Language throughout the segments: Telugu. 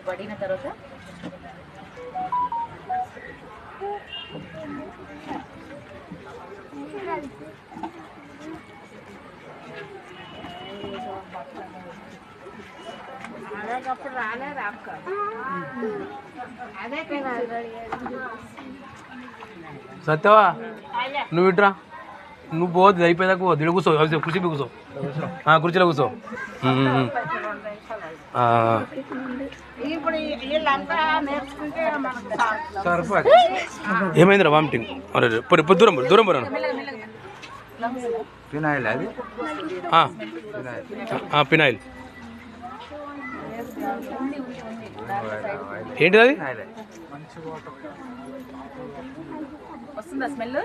పడిన తర్వాత సత్యవా నువ్వు ఇట్రా నువ్వు పోదు అయిపోయేదాకా పోదు ఇక్కడ కూర్చో కుర్చీ కూర్చో కుర్చీలో కూర్చో ఏమైందిరా వామిటింగ్ పొద్దు దూరం దూరం పోరా ఫినాయిల్ అది ఫినాయిల్ ఏంటిది అది వస్తుందా స్మెల్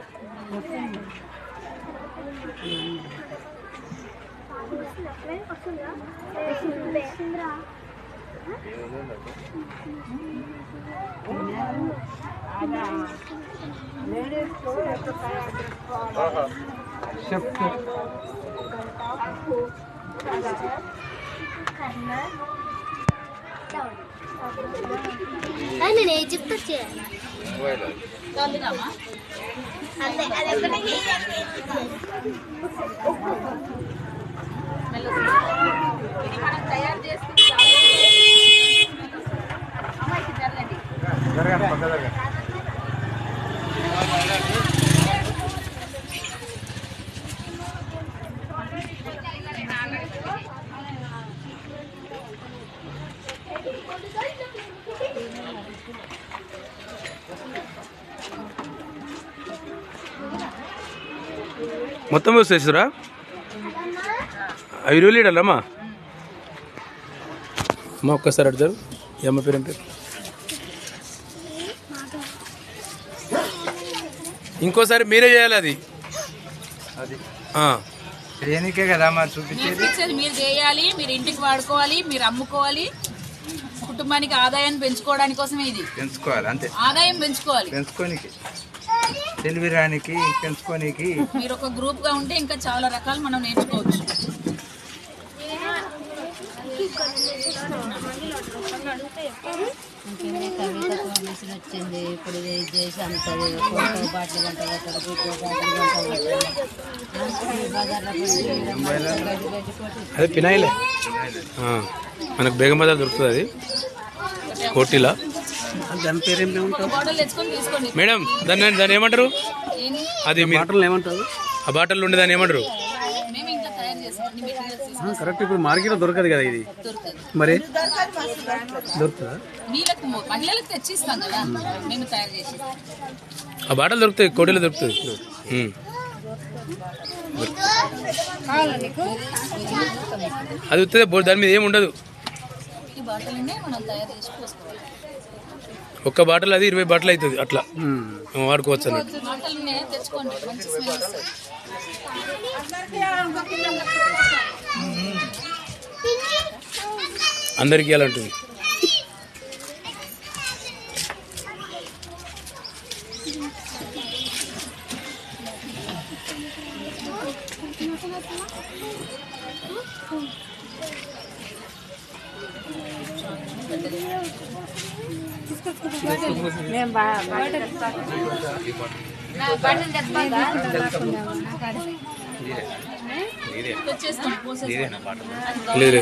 నేను ఏ చెప్తా చేయాలి ఇది మనం తయారు చేసుకుని అమ్మాయికి జరగండి మొత్తం వచ్చేసారా 5 లీటర్లమ్మా అమ్మ ఒక్కసారి అడుగుతారు ఈ అమ్మ పేరు ఏం పేరు ఇంకోసారి మీరే చేయాలి అది దేనికే కదా మరి చూపించేది మీరు చేయాలి, మీరు ఇంటికి వాడుకోవాలి, మీరు అమ్ముకోవాలి, కుటుంబానికి ఆదాయాన్ని పెంచుకోవడానికి కోసమే ఇది పెంచుకోవాలి అంతే ఆదాయం పెంచుకోవాలి పెంచుకోనికి తెలివిరానికి పెంచుకోనికి మీరు ఒక గ్రూప్ గా ఉంటే ఇంకా చాలా రకాలు మనం నేర్చుకోవచ్చు. వచ్చింది ఇప్పుడు చేసి అమ్ముతుంది బాటిల్ అదే ఫినాయిలే మనకు బేగం బజార్ దొరుకుతుంది అది కోటిలా దాని పేరు మేడం దాన్ని ఏమంటారు అది బాటిల్ ఏమంటారు ఆ బాటిల్ ఉండే దాన్ని ఏమంటారు కరెక్ట్ ఇప్పుడు మార్కెట్లో దొరకదు కదా ఇది మరి దొరుకుతుందా మహిళలకు తెచ్చిస్తాం కదా మేము తయారు చేసి ఆ బాటలు దొరుకుతాయి కోటిలో దొరుకుతుంది అది వస్తుంది దాని మీద ఏమి ఉండదు ఈ బాటిల్నే మనం తయారు చేసి పోసుకోవాలి. ఒక్క బాటిల్ అది 20 బాటిల్ అవుతుంది అట్లా వాడుకోవచ్చు అన్నట్టు బాటిల్నే తెచ్చుకోండి మంచి స్మెల్ వస్తుంది. అందరికీ ఎలా ఉంటుంది తెచ్చేస్తాం లేదు